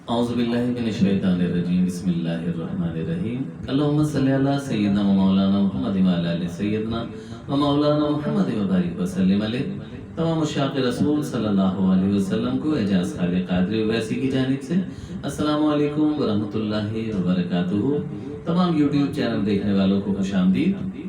اعوذ باللہ من الشیطان الرجیم بسم اللہ الرحمن الرحیم اللہم صلی علی سیدنا و مولانا محمد و علی آل سیدنا و مولانا محمد و بارک وسلم علیہ۔ تمام مشاق رسول صلی اللہ علیہ وسلم کو اعجاز صاحب قادری اویسی کی جانب سے السلام علیکم ورحمۃ اللہ وبرکاتہ۔ تمام یوٹیوب چینل دیکھنے والوں کو خوش آمدید۔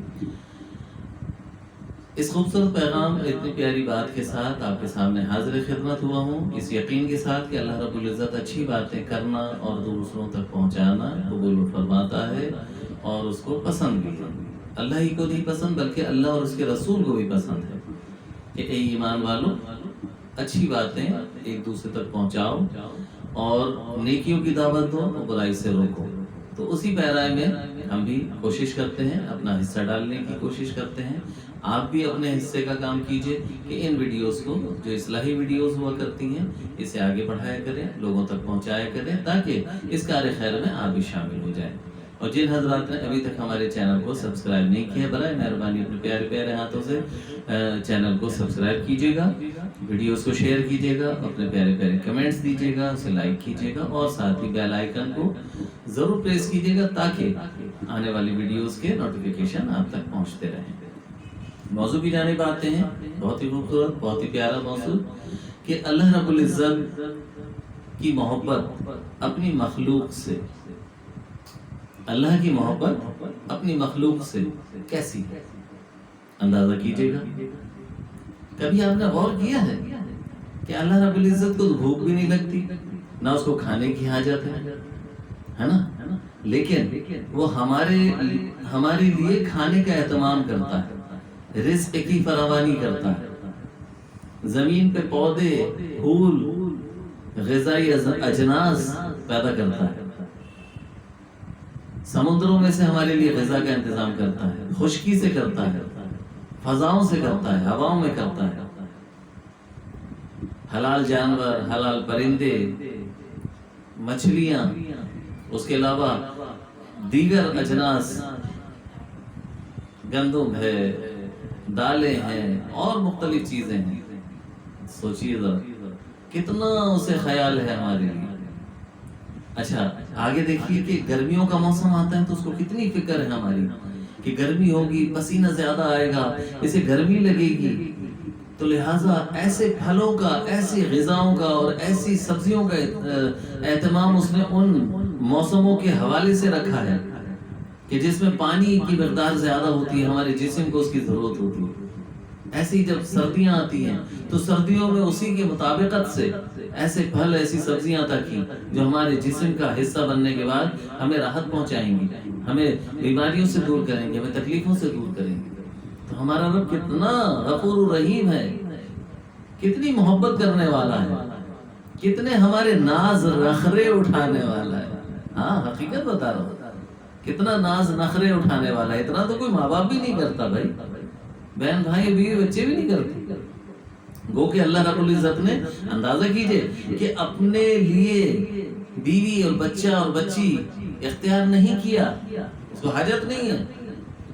اس خوبصورت پیغام اتنی پیاری بات کے ساتھ آپ کے سامنے حاضر خدمت ہوا ہوں، اس یقین کے ساتھ کہ اللہ رب العزت اچھی باتیں کرنا اور دوسروں تک پہنچانا قبول فرماتا ہے اور اس کو پسند بھی ہے۔ اللہ ہی کو نہیں پسند بلکہ اللہ اور اس کے رسول کو بھی پسند ہے کہ اے ایمان والو، اچھی باتیں ایک دوسرے تک پہنچاؤ اور نیکیوں کی دعوت دو اور برائی سے روکو۔ تو اسی پیرائے میں ہم بھی کوشش کرتے ہیں، اپنا حصہ ڈالنے کی کوشش کرتے ہیں۔ آپ بھی اپنے حصے کا کام کیجئے کہ ان ویڈیوز کو، جو اصلاحی ویڈیوز ہوا کرتی ہیں، اسے آگے بڑھایا کریں، لوگوں تک پہنچایا کریں تاکہ اس کار خیر میں آپ بھی شامل ہو جائیں۔ اور جن حضرات نے ابھی تک ہمارے چینل کو سبسکرائب نہیں کیا، برائے مہربانی اپنے پیارے پیارے ہاتھوں سے چینل کو سبسکرائب کیجئے گا، ویڈیوز کو شیئر کیجئے گا، اپنے پیارے پیارے کمنٹس دیجئے گا، اسے لائک کیجئے گا اور ساتھ ہی بیل آئیکن کو ضرور پریس کیجئے گا تاکہ آنے والی ویڈیوز کے نوٹیفیکیشن آپ تک پہنچتے رہیں۔ موضوع کی جانب آتے ہیں، بہت ہی خوبصورت، بہت ہی پیارا موضوع کہ اللہ رب العزت کی محبت اپنی مخلوق سے، اللہ کی محبت اپنی مخلوق سے کیسی ہے، اندازہ کیجئے گا۔ کبھی آپ نے غور کیا ہے کہ اللہ رب العزت کو بھوک بھی نہیں لگتی، نہ اس کو کھانے کی حاجت ہے نا، لیکن وہ ہمارے لیے کھانے کا اہتمام کرتا ہے، رزق کی فراوانی کرتا ہے، زمین پہ پودے، پھول، غذائی اجناس پیدا کرتا ہے، سمندروں میں سے ہمارے لیے غذا کا انتظام کرتا ہے، خشکی سے کرتا ہے، فضاؤں سے کرتا ہے، ہواؤں میں کرتا ہے، حلال جانور، حلال پرندے، مچھلیاں، اس کے علاوہ دیگر اجناس، گندم ہے، دالیں ہیں اور مختلف چیزیں ہیں۔ سوچیے ذرا کتنا اسے خیال ہے ہمارے لیے۔ اچھا آگے دیکھیے کہ گرمیوں کا موسم آتا ہے تو اس کو کتنی فکر ہے ہماری کہ گرمی ہوگی، پسینہ زیادہ آئے گا، اسے گرمی لگے گی، تو لہٰذا ایسے پھلوں کا، ایسی غذاؤں کا اور ایسی سبزیوں کا اہتمام اس نے ان موسموں کے حوالے سے رکھا ہے کہ جس میں پانی کی مقدار زیادہ ہوتی ہے، ہمارے جسم کو اس کی ضرورت ہوتی ہے۔ ایسی جب سردیاں آتی ہیں تو سردیوں میں اسی کے مطابقت سے ایسے پھل، ایسی سبزیاں عطا کی جو ہمارے جسم کا حصہ بننے کے بعد ہمیں راحت پہنچائیں گی، ہمیں بیماریوں سے دور کریں گے، ہمیں تکلیفوں سے دور کریں گے۔ تو ہمارا رب کتنا غفور رحیم ہے، کتنی محبت کرنے والا ہے، کتنے ہمارے ناز نخرے اٹھانے والا ہے۔ ہاں حقیقت بتا رہا ہوں، کتنا ناز نخرے اٹھانے والا ہے۔ اتنا تو کوئی ماں باپ بھی نہیں کرتا بھائی، بہن بھائی بیوی بچے بھی نہیں کرتے۔ گو کہ اللہ رب العزت نے، اندازہ کیجئے کہ اپنے لیے بیوی اور بچہ اور بچی اختیار نہیں کیا، اس کو حاجت نہیں ہے،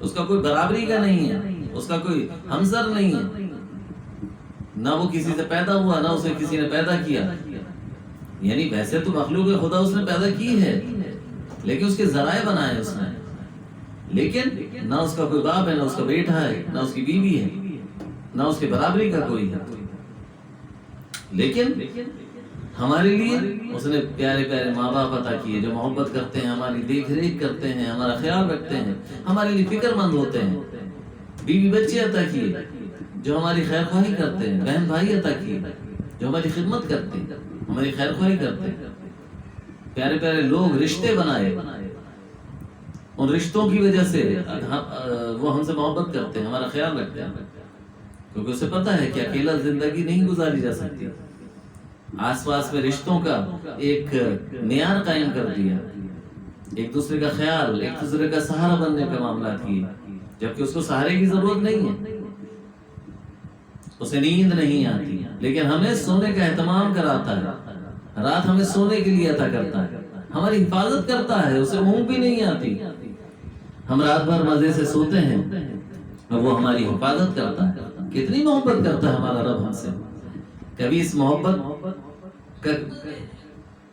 اس کا کوئی برابری کا نہیں ہے، اس کا کوئی ہمسر نہیں ہے، نہ وہ کسی سے پیدا ہوا نہ اسے کسی نے پیدا کیا۔ یعنی ویسے تو مخلوق خدا اس نے پیدا کی ہے لیکن اس کے ذرائع بنائے اس نے، لیکن نہ اس کا کوئی باپ ہے، نہ اس کا بیٹا ہے، نہ اس کی بیوی ہے، نہ اس کے برابری کا کوئی ہے، لیکن ہمارے لیے اس نے پیارے پیارے ماں باپ عطا کیے جو محبت کرتے ہیں، ہماری دیکھ ریکھ کرتے ہیں، ہمارا خیال رکھتے ہیں، ہمارے لیے فکر مند ہوتے ہیں۔ بیوی بچے عطا کیے جو ہماری خیر خواہی کرتے ہیں، بہن بھائی عطا کیے جو ہماری خدمت کرتے ہیں، ہماری خیر خواہی کرتے ہیں، پیارے پیارے لوگ، رشتے بنائے، ان رشتوں کی وجہ سے وہ ہم سے محبت کرتے ہیں، ہمارا خیال رکھتے ہیں، کیونکہ اسے پتا ہے کہ اکیلا زندگی نہیں گزاری جا سکتی۔ آس پاس میں رشتوں کا ایک معیار قائم کر دیا، ایک دوسرے کا خیال، ایک دوسرے کا سہارا بننے کے معاملات کیے، جبکہ اس کو سہارے کی ضرورت نہیں ہے، اسے نیند نہیں آتی لیکن ہمیں سونے کا اہتمام کراتا ہے، رات ہمیں سونے کے لیے عطا کرتا ہے، ہماری حفاظت کرتا ہے، اسے اونگ بھی نہیں آتی، ہم رات بھر مزے سے سوتے ہیں اور وہ ہماری حفاظت کرتا ہے۔ کتنی محبت کرتا ہے ہمارا رب ہم سے۔ کبھی اس محبت کا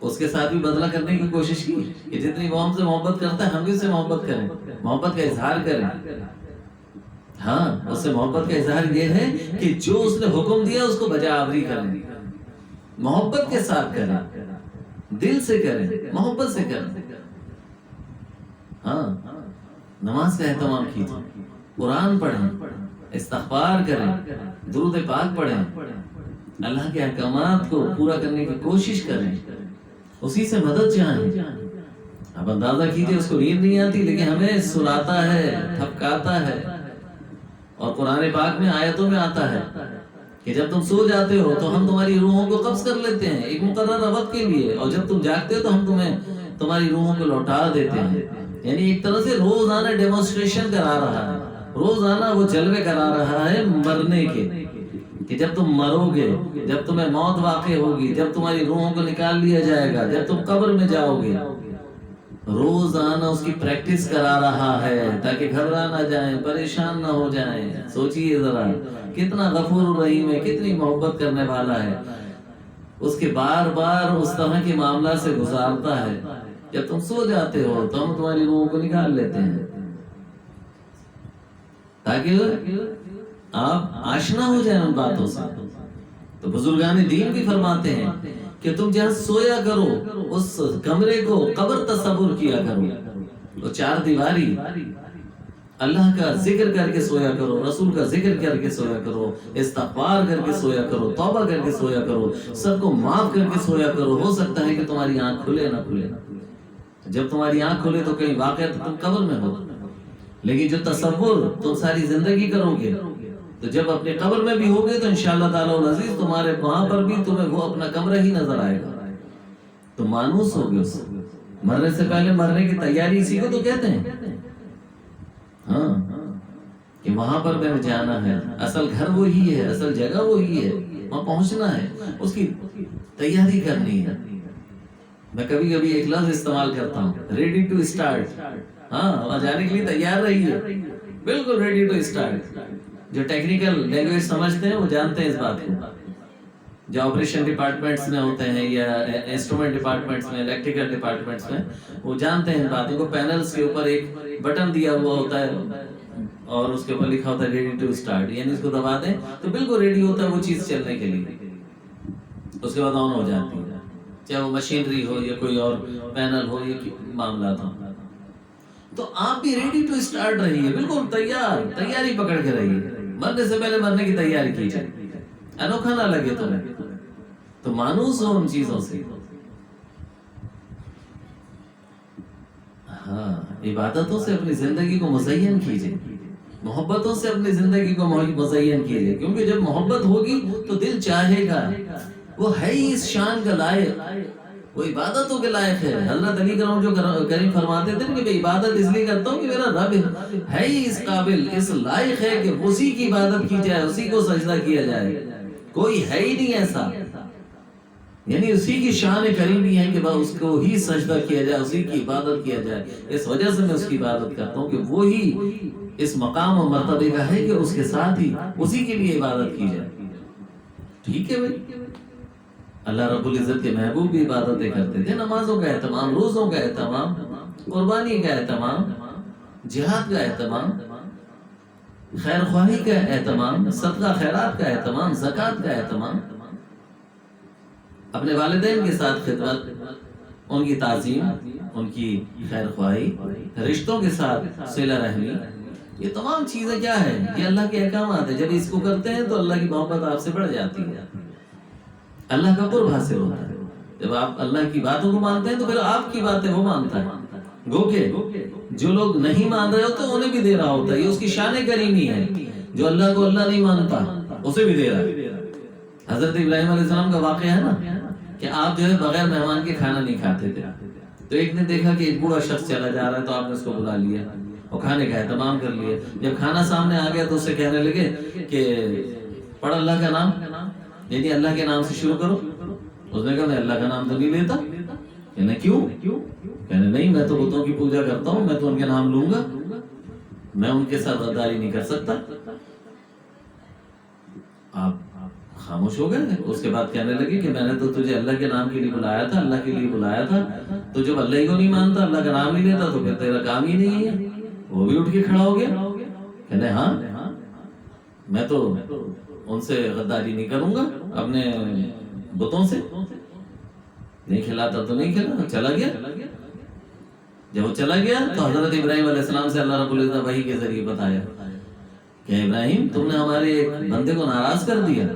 اس کے ساتھ بھی بدلہ کرنے کی کوشش کی کہ جتنی وہ ہم سے محبت کرتا ہے ہم بھی اس سے محبت کریں، محبت کا اظہار کریں۔ ہاں، اس سے محبت کا اظہار یہ ہے کہ جو اس نے حکم دیا اس کو بجا آوری کریں، محبت کے ساتھ کریں، دل سے کریں، محبت سے کریں۔ ہاں، نماز کا اہتمام کیجیے، قرآن پڑھیں، استغفار کریں، درود پاک پڑھیں، اللہ کے احکامات کو پورا کرنے کی کوشش کریں، اسی سے مدد چاہیں۔ اب اندازہ کیجئے اس کو نیند نہیں آتی لیکن ہمیں سلاتا ہے، تھپکاتا ہے، اور قرآن پاک میں آیتوں میں آتا ہے کہ جب تم سو جاتے ہو تو ہم تمہاری روحوں کو قبض کر لیتے ہیں ایک مقررہ وقت کے لیے، اور جب تم جاگتے ہو تو ہم تمہاری روحوں کو لوٹا دیتے ہیں۔ یعنی ایک طرح سے روزانہ ڈیمونسٹریشن کرا رہا ہے، روزانہ وہ جلوے کرا رہا ہے مرنے کے، کہ جب تم مرو گے، جب تمہیں موت واقع ہوگی، جب تمہاری روحوں کو نکال لیا جائے گا، جب تم قبر میں جاؤ گے، روزانہ اس کی پریکٹس کرا رہا ہے تاکہ گھبرا نہ جائیں، پریشان نہ ہو جائیں۔ سوچئے ذرا کتنا غفور رحیم ہے، کتنی محبت کرنے والا ہے، اس کے بار بار اس طرح کے معاملات سے گزارتا ہے۔ جب تم سو جاتے ہو تو ہم تمہاری روحوں کو نکال لیتے ہیں تاکہ آپ آشنا ہو جائیں ان باتوں سے۔ تو بزرگان دین بھی فرماتے ہیں کہ تم جہاں سویا کرو اس کمرے کو قبر تصور کیا کرو، وہ چار دیواری، اللہ کا ذکر کر کے سویا کرو، رسول کا ذکر کر کے سویا کرو، استغفار کر کے سویا کرو، توبہ کر کے سویا کرو، سب کو معاف کر کے سویا کرو۔ ہو سکتا ہے کہ تمہاری آنکھ کھلے نہ کھلے، جب تمہاری آنکھ کھلے تو کہیں واقعہ تم قبر میں ہو، لیکن جو تصور تم ساری زندگی کرو گے تو جب اپنے قبر میں بھی ہوگے تو انشاءاللہ تعالیٰ العزیز تمہارے وہاں پر بھی تمہیں وہ اپنا کمرہ ہی نظر آئے گا، تو مانوس ہوگے اس سے۔ مرنے سے پہلے مرنے کی تیاری اسی کو تو کہتے ہیں، ہاں، کہ وہاں پر میں نے جانا ہے، اصل گھر وہی ہے، اصل جگہ وہی ہے، وہاں پہنچنا ہے، اس کی تیاری کرنی ہے۔ میں کبھی کبھی ایک لفظ استعمال کرتا ہوں، ریڈی ٹو اسٹارٹ۔ ہاں، وہاں جانے کے لیے تیار رہیے، بالکل ریڈی ٹو اسٹارٹ۔ جو ٹیکنیکل لینگویج سمجھتے ہیں وہ جانتے ہیں اس بات کو، جو آپریشن ڈپارٹمنٹس میں ہوتے ہیں یا انسٹرومنٹ ڈپارٹمنٹس میں، الیکٹریکل ڈپارٹمنٹس میں، وہ جانتے ہیں ان باتوں کو۔ پینلز کے اوپر ایک بٹن دیا ہوا ہوتا ہے اور اس کے اوپر لکھا ہوتا ہے ریڈی ٹو اسٹارٹ، یعنی اس کو دبا دیں تو بالکل ریڈی ہوتا ہے وہ چیز چلنے کے لیے، اس کے بعد آن ہو جاتی ہے، چاہے وہ مشینری ہو یا کوئی اور پینل ہو یا معاملات ہوں۔ تو آپ بھی ریڈی ٹو اسٹارٹ رہیے، بالکل تیاری پکڑ کے رہیے، مرنے سے پہلے مرنے کی تیاری کیجیے، انوکھا نہ لگے تمہیں، تو مانوس ہو ان چیزوں سے۔ ہاں، عبادتوں سے اپنی زندگی کو مزین کیجیے، محبتوں سے اپنی زندگی کو مزین کیجیے، کیونکہ جب محبت ہوگی تو دل چاہے گا، وہ ہے ہی اس شان کا لائق، وہ عبادتوں کے لائق ہے۔ حضرت علی کریم فرماتے تھے کہ میں عبادت اس لیے کرتا ہوں کہ میرا رب ہے ہی اس قابل، اس لائق ہے کہ اسی کی عبادت کی جائے، اسی کو سجدہ کیا جائے، کوئی ہے ہی نہیں ایسا، یعنی اسی کی شان کریمی ہے کہ اس کو ہی سجدہ کیا جائے، اسی کی عبادت کیا جائے۔ اس وجہ سے میں اس کی عبادت کرتا ہوں کہ وہی اس مقام و مرتبے کا ہے کہ اس کے ساتھ ہی اسی کے لیے عبادت کی جائے۔ ٹھیک ہے بھائی، اللہ رب العزت کے محبوب بھی عبادتیں کرتے تھے، نمازوں کا اہتمام، روزوں کا اہتمام، قربانی کا اہتمام، جہاد کا اہتمام، خیر خواہی کا اہتمام، صدقہ خیرات کا اہتمام، زکوٰۃ کا اہتمام، اپنے والدین کے ساتھ خدمت، ان کی تعظیم، ان کی خیر خواہی، رشتوں کے ساتھ صلہ رحمی، یہ تمام چیزیں کیا ہے؟ یہ اللہ کے احکامات ہیں۔ جب اس کو کرتے ہیں تو اللہ کی محبت آپ سے بڑھ جاتی ہے، اللہ کا قرب حاصل ہوتا ہے۔ جب آپ اللہ کی باتوں کو مانتے ہیں تو پھر آپ کی باتیں وہ مانتا ہے، گو کہ جو لوگ نہیں مان رہے ہوتے انہیں بھی دے رہا ہوتا ہے۔ یہ اس کی شان کریمی ہے، جو اللہ کو اللہ نہیں مانتا اسے بھی دے رہا ہے۔ حضرت ابراہیم علیہ السلام کا واقعہ ہے نا کہ آپ جو ہے بغیر مہمان کے کھانا نہیں کھاتے تھے، تو ایک نے دیکھا کہ ایک بوڑھا شخص چلا جا رہا ہے تو آپ نے اس کو بلا لیا اور کھانے کا اہتمام کر لیا۔ جب کھانا سامنے آ گیا تو اس سے کہنے لگے کہ پڑھ اللہ کا نام، یعنی اللہ کے نام سے شروع کرو۔ اس نے کہا میں اللہ کا نام تو نہیں لیتا۔ کہنے کیوں؟ کہنے نہیں، میں تو بتوں کی پوجا کرتا ہوں، میں تو ان کے نام لوں گا، میں ان کے ساتھ غداری نہیں کر سکتا۔ آپ خاموش ہو گئے. اس کے بعد کہنے لگے کہ میں نے تو تجھے اللہ کے نام کے لیے بلایا تھا, اللہ کے لیے بلایا تھا, تو جب اللہ ہی کو نہیں مانتا, اللہ کا نام نہیں لیتا, تو پھر تیرا کام ہی نہیں ہے. وہ بھی اٹھ کے کھڑا ہو گیا, کہنے ہاں میں تو ان سے غداری نہیں کروں گا, اپنے بتوں سے نہیں کھلاتا تو نہیں کھلا. چلا گیا. جب وہ چلا گیا تو حضرت ابراہیم علیہ السلام سے اللہ رب العزت وحی کے ذریعے بتایا کہ ابراہیم تم نے ہمارے ایک بندے کو ناراض کر دیا.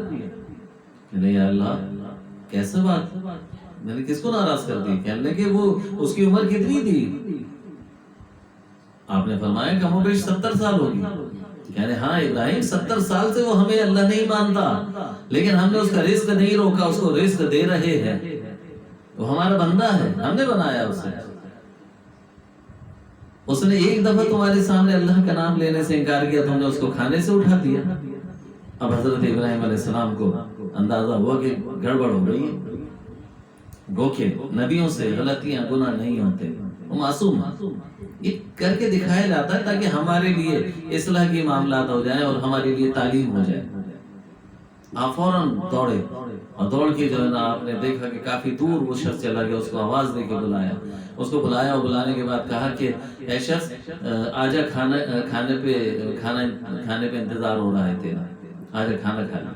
کہ یا اللہ کیسے بات, میں نے کس کو ناراض کر دی؟ کہنے کہ وہ اس کی عمر کتنی تھی؟ آپ نے فرمایا کم و بیش 70 سال ہوگی. کہنے ہاں ابراہیم 70 سال سے وہ ہمیں اللہ نہیں مانتا, لیکن ہم نے اس کا رزق نہیں روکا, اس کو رزق دے رہے ہیں. وہ ہمارا بندہ ہے, ہم نے بنایا اسے. اس نے ایک دفعہ تمہارے سامنے اللہ کا نام لینے سے انکار کیا, تم نے اس کو کھانے سے اٹھا دیا. اب حضرت ابراہیم علیہ السلام کو اندازہ ہوا کہ گڑبڑ ہو گئی ہے. گو کہ نبیوں سے غلطیاں گناہ نہیں ہوتے, وہ معصوم ہیں. یہ کر کے دکھایا جاتا ہے تاکہ ہمارے لیے اصلاح کی معاملات ہو جائیں اور ہمارے لیے تعلیم ہو جائے. آپ فوراً دوڑے, اور دوڑ کے جو ہے نا آپ نے دیکھا کہ کافی دور وہ شخص چلا گیا, اس کو آواز دے کے بلایا. اس کو بلایا اور بلانے کے بعد کہا کہ اے شخص آجا کھانے پہ انتظار ہو رہا ہے تیرا, آجا کھانا کھانا.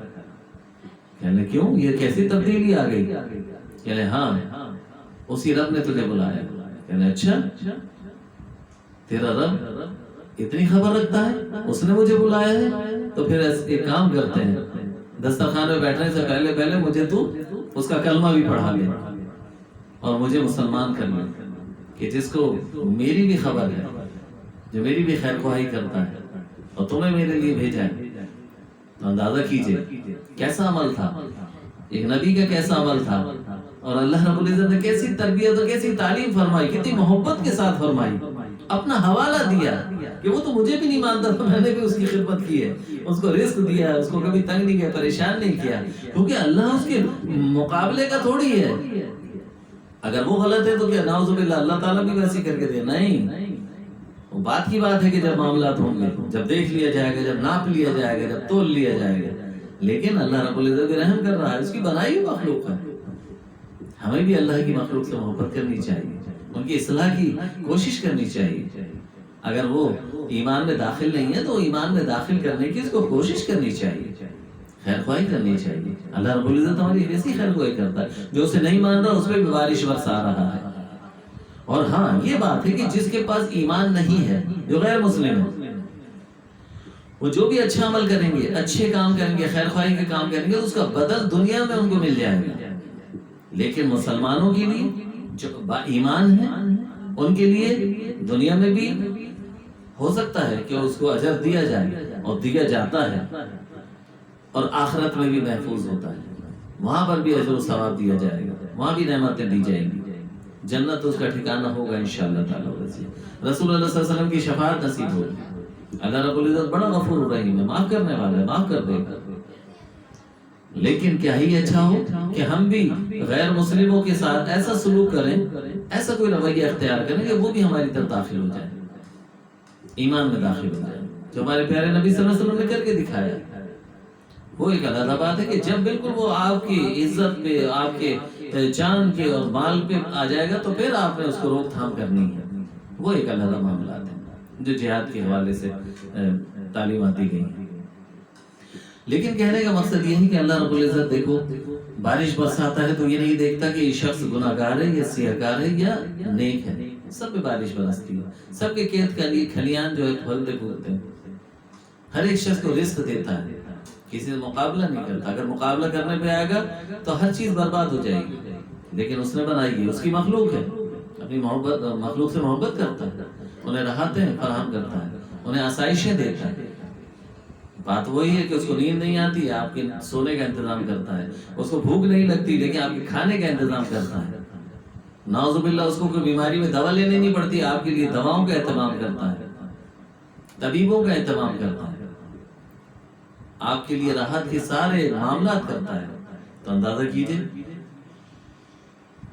کہنے کیوں, یہ کیسی تبدیلی آ گئی؟ کہنے ہاں اسی رب نے تجھے بلایا. کہنے اچھا تیرا رب اتنی خبر رکھتا ہے, اس نے مجھے بلایا ہے, تو پھر ایک کام کرتے ہیں, دسترخوان میں بیٹھنے سے پہلے مجھے تو اس کا کلمہ بھی پڑھا لے اور مجھے مسلمان کر لے, کہ جس کو میری بھی خبر ہے, جو میری بھی خیر خواہی کرتا ہے, اور تمہیں میرے لیے بھیجا ہے. تو اندازہ کیجئے کیسا عمل تھا, ایک نبی کا کیسا عمل تھا, اور اللہ رب العزت نے کیسی تربیت اور کیسی تعلیم فرمائی, کتنی محبت کے ساتھ فرمائی. اپنا حوالہ دیا کہ وہ تو مجھے بھی نہیں مانتا تھا, میں نے بھی اس کی خدمت کی ہے, اس کو رزق دیا, اس کو کبھی تنگ نہیں کیا, پریشان نہیں کیا, کیونکہ اللہ اس کے مقابلے کا تھوڑی ہے. اگر وہ غلط ہے تو کیا نعوذ باللہ اللہ تعالیٰ بھی ویسی کر کے دے؟ نہیں. وہ بات کی بات ہے کہ جب معاملات ہوں گے, جب دیکھ لیا جائے گا, جب ناپ لیا جائے گا, جب تول لیا جائے گا. لیکن اللہ رب العزت رحم کر رہا ہے, اس کی بنائی ہوئی مخلوق ہے. ہمیں بھی اللہ کی مخلوق سے محبت کرنی چاہیے, ان کی اصلاح کی کوشش کرنی چاہیے. اگر وہ ایمان میں داخل نہیں ہے تو ایمان میں داخل کرنے کی اس کو کوشش کرنی چاہیے, خیر خواہی کرنی چاہیے. اللہ رب العزت ہماری ویسی خیر خواہی کرتا ہے, جو اسے نہیں مان رہا اس پہ بھی بارش برسا رہا ہے. اور ہاں یہ بات ہے کہ جس کے پاس ایمان نہیں ہے, جو غیر مسلم ہے, وہ جو بھی اچھا عمل کریں گے, اچھے کام کریں گے, خیر خواہی کے کام کریں گے, اس کا بدل دنیا میں ان کو مل جائے گا. لیکن مسلمانوں کے لیے جو با ایمان ہے, ان کے لیے دنیا میں بھی ہو سکتا ہے کہ اس کو اجر دیا جائے, اور دیا جاتا ہے, اور آخرت میں بھی محفوظ ہوتا ہے. وہاں پر بھی اجر و ثواب دیا جائے گا, وہاں بھی نعمتیں دی جائیں گی, جنت اس کا ٹھکانہ ہوگا انشاءاللہ تعالی. رسول اللہ صلی اللہ علیہ وسلم کی شفاعت نصیب ہوگی. اللہ رب العزت بڑا غفور رحیم ہے, معاف کرنے والا ہے, معاف کر دے گا. لیکن کیا ہی اچھا ہو کہ ہم بھی غیر مسلموں کے ساتھ ایسا سلوک کریں, ایسا کوئی رویہ اختیار کریں کہ وہ بھی ہماری طرف داخل ہو جائے, ایمان میں داخل ہو جائے, جو ہمارے پیارے نبی صلی اللہ علیہ وسلم نے کر کے دکھایا. وہ ایک علیحدہ بات ہے کہ جب بالکل وہ آپ کی عزت پہ, آپ کے جان کے اور مال پہ آ جائے گا, تو پھر آپ نے اس کو روک تھام کرنی ہے. وہ ایک علیحدہ معاملات ہیں جو جہاد کے حوالے سے تعلیمات دی گئی ہیں. لیکن کہنے کا مقصد یہ ہے کہ اللہ رب العزت دیکھو بارش برساتا ہے تو یہ نہیں دیکھتا کہ یہ شخص گناہ گار ہے یا سیاہ کار ہے یا نیک ہے, سب پہ بارش برستی ہے, سب کے کھیت کھلیان جو ہے پھلتے پھولتے ہیں. ہر ایک شخص کو رزق دیتا ہے, کسی سے مقابلہ نہیں کرتا. اگر مقابلہ کرنے پہ آئے گا تو ہر چیز برباد ہو جائے گی, لیکن اس نے بنائی ہے, اس کی مخلوق ہے, اپنی مخلوق سے محبت کرتا ہے, انہیں راحتیں فراہم کرتا ہے, انہیں آسائشیں دیتا ہے. بات وہی ہے کہ اس کو نیند نہیں آتی, آپ کے سونے کا انتظام کرتا ہے. اس کو بھوک نہیں لگتی لیکن آپ کے کھانے کا انتظام کرتا ہے. نعوذ باللہ اس کو کوئی بیماری میں دوا لینے نہیں پڑتی, آپ کے لیے دواؤں کا اہتمام کرتا ہے, طبیبوں کا اہتمام کرتا ہے, آپ کے لیے راحت کے سارے معاملات کرتا ہے. تو اندازہ کیجئے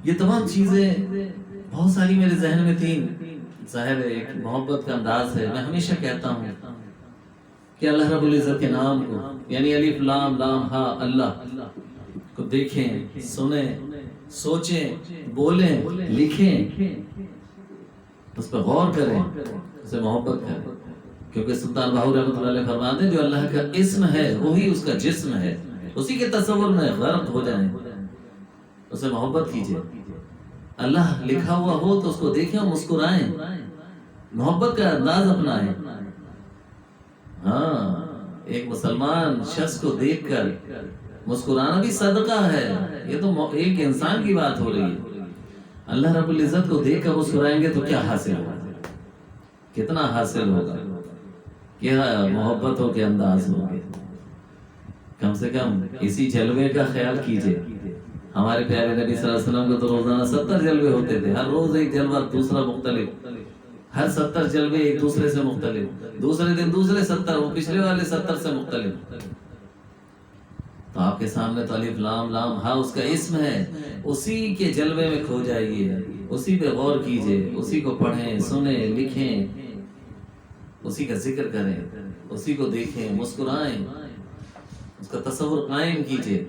یہ تمام چیزیں بہت ساری میرے ذہن میں تھیں. ظاہر ہے ایک محبت کا انداز ہے. میں ہمیشہ کہتا ہوں کہ کہ اللہ رب العزت کے نام کو یعنی الف لام لام ہا اللہ کو دیکھیں، سنیں، سوچیں، بولیں، لکھیں، اس پر غور کریں، اسے محبت کریں، کیونکہ سلطان باہو رحمۃ اللہ علیہ فرماتے ہیں جو اللہ کا اسم ہے وہی اس کا جسم ہے، اسی کے تصور میں غرق ہو جائیں، اسے محبت کیجئے۔ اللہ لکھا ہوا ہو تو اس کو دیکھیں اور مسکرائیں، محبت کا انداز اپنائیں۔ ہاں، ایک مسلمان شخص کو دیکھ کر مسکرانا بھی صدقہ ہے، یہ تو ایک انسان کی بات ہو رہی ہے۔ اللہ رب العزت کو دیکھ کر مسکرائیں گے تو کیا حاصل ہوگا، کتنا حاصل ہوگا، کیا محبتوں کے انداز ہوں گے۔ کم سے کم اسی جلوے کا خیال کیجئے۔ ہمارے پیارے نبی صلی اللہ علیہ وسلم کو تو روزانہ 70 جلوے ہوتے تھے، ہر روز ایک جلوہ دوسرا مختلف، ہر 70 جلوے ایک دوسرے سے مختلف، دوسرے دن دوسرے 70، وہ پچھلے والے 70 سے مختلف۔ تو آپ کے سامنے تو الف لام لام ہا اس کا اسم ہے، اسی کے جلوے میں کھو جائیے، اسی پہ غور کیجئے، اسی کو پڑھیں، سنیں، لکھیں، اسی کا ذکر کریں، اسی کو دیکھیں، مسکرائیں، اس کا تصور قائم کیجئے۔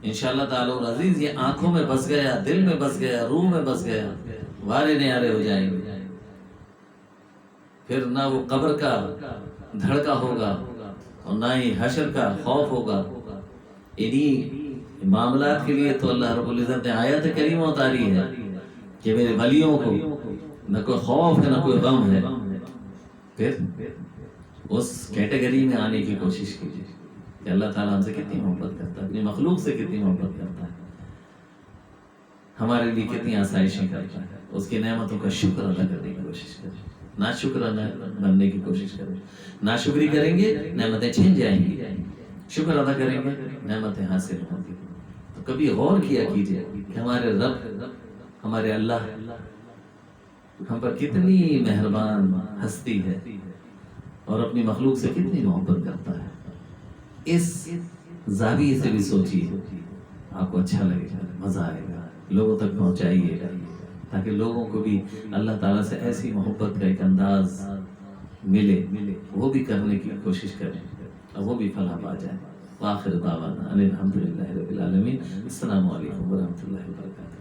انشاءاللہ تعالی العزیز یہ آنکھوں میں بس گیا، دل میں بس گیا، روح میں بس گیا، وارے نیارے ہو جائیں گے۔ پھر نہ وہ قبر کا دھڑکا ہوگا اور نہ ہی حشر کا خوف ہوگا۔ انہی معاملات کے لیے تو اللہ رب العزت نے آیت کریمہ اتاری ہے کہ میرے ولیوں کو نہ کوئی خوف ہے نہ کوئی غم ہے۔ پھر اس کیٹیگری میں آنے کی کوشش کیجیے کہ اللہ تعالیٰ ہم سے کتنی محبت کرتا ہے، اپنی مخلوق سے کتنی محبت کرتا ہے، ہمارے لیے کتنی آسائشیں کرتا ہے، اس کی نعمتوں کا شکر ادا کرنے کی کوشش کریں، ناشکر بننے کی کوشش کریں۔ ناشکری کریں گے نعمتیں چھن جائیں گی، شکر ادا کریں گے نعمتیں حاصل ہوں گی۔ تو کبھی غور کیا کیجئے کہ ہمارے رب، ہمارے اللہ ہم پر کتنی مہربان ہستی ہے اور اپنی مخلوق سے کتنی محبت کرتا ہے۔ اس زاویے سے بھی سوچیے، آپ کو اچھا لگے گا، مزہ آئے گا، لوگوں تک پہنچائیے گا تاکہ لوگوں کو بھی اللہ تعالیٰ سے ایسی محبت کا ایک انداز ملے، وہ بھی کرنے کی کوشش کریں اور وہ بھی فلاح پا جائیں۔ وآخر دعوانا ان الحمدللہ رب العالمین۔ السلام علیکم ورحمۃ اللہ وبرکاتہ۔